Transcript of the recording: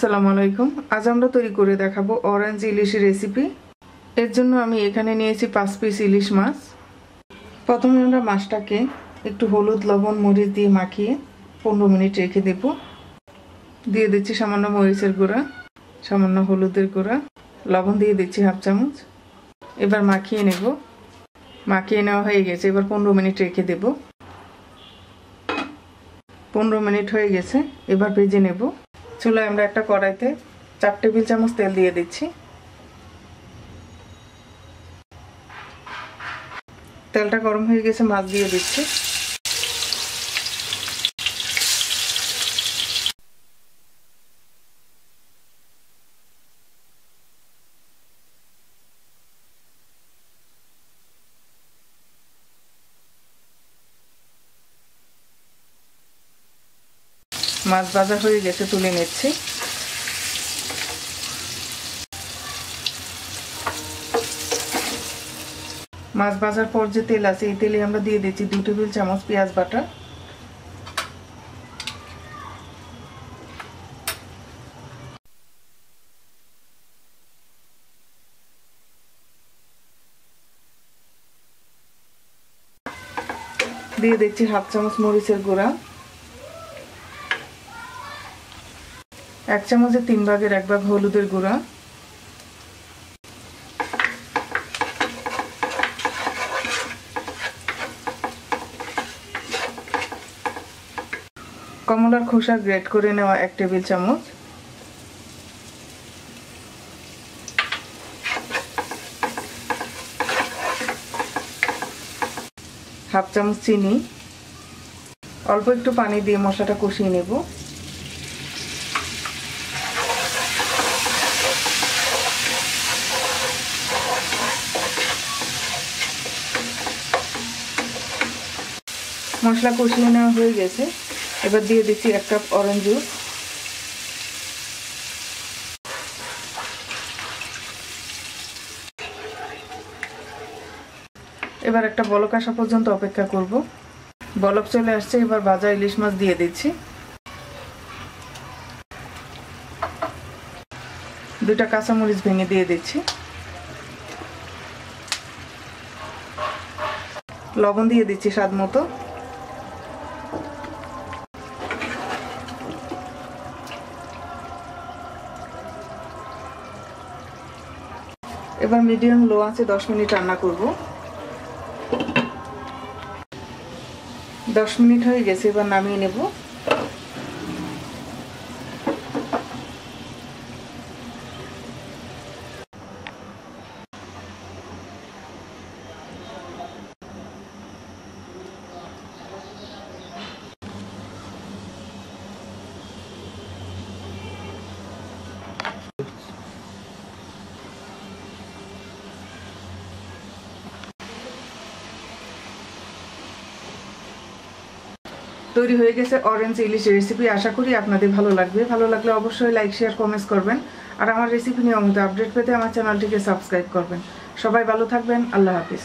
আসসালামু আলাইকুম। আজ আমরা তৈরি করে দেখাবো অরেঞ্জ ইলিশের রেসিপি। এর জন্য আমি এখানে নিয়েছি 5 পিস ইলিশ মাছ। প্রথমে আমরা মাছটাকে একটু হলুদ, লবণ, মরিচ দিয়ে মাখিয়ে 15 মিনিট রেখে দেব। দিয়ে দিচ্ছি সামান্য মরিচের গুঁড়া, সামান্য হলুদের গুঁড়া, লবণ দিয়ে দিচ্ছি হাফ চামচ। এবার মাখিয়ে নেব। মাখিয়ে নেওয়া হয়ে গেছে, এবার 15 মিনিট রেখে দেব। 15 মিনিট হয়ে গেছে, এবার ভেজে নেব। চুলায় আমরা একটা কড়াইতে 4 টেবিল চামচ তেল দিয়ে দিচ্ছি। তেলটা গরম হয়ে গেছে, মাছ দিয়ে দিচ্ছি। মাছ ভাজা হয়ে গেছে, তুলে নিচ্ছি। মাছ ভাজার পর যে তেল আছে, এই তেলে আমরা দিয়ে দিচ্ছি 2 টেবিল চামচ পেঁয়াজ বাটা, দিয়ে দিচ্ছি হাফ চামচ মরিচের গুঁড়া, 1 চামচের 3 ভাগের 1 ভাগ হলুদের গুঁড়া, কমলার খোসা গ্রেট করে নেওয়া 1 টেবিল চামচ, হাফ চামচ চিনি, অল্প একটু পানি দিয়ে মশলাটা কষিয়ে নেব। মশলা কষিয়ে নেওয়া হয়ে গেছে, এবার দিয়ে দিচ্ছি 1 কাপ অরেঞ্জ জুস। এবার একটা বলক আসা পর্যন্ত অপেক্ষা করব। বলক চলে আসছে, এবার ভাজা ইলিশ মাছ দিয়ে দিচ্ছি। 2টা কাঁচামরিচ ভেঙে দিয়ে দিচ্ছি। লবণ দিয়ে দিচ্ছি স্বাদ মতো। এবার মিডিয়াম লো আঁচে 10 মিনিট রান্না করব। 10 মিনিট হয়ে গেছে, এবার নামিয়ে নেব। তৈরি হয়ে গেছে অরেঞ্জ ইলিশ রেসিপি। আশা করি আপনাদের ভালো লাগবে। ভালো লাগলে অবশ্যই লাইক, শেয়ার, কমেন্টস করবেন। আর আমার রেসিপি নিয়মিত আপডেট পেতে আমার চ্যানেলটিকে সাবস্ক্রাইব করবেন। সবাই ভালো থাকবেন। আল্লাহ হাফিজ।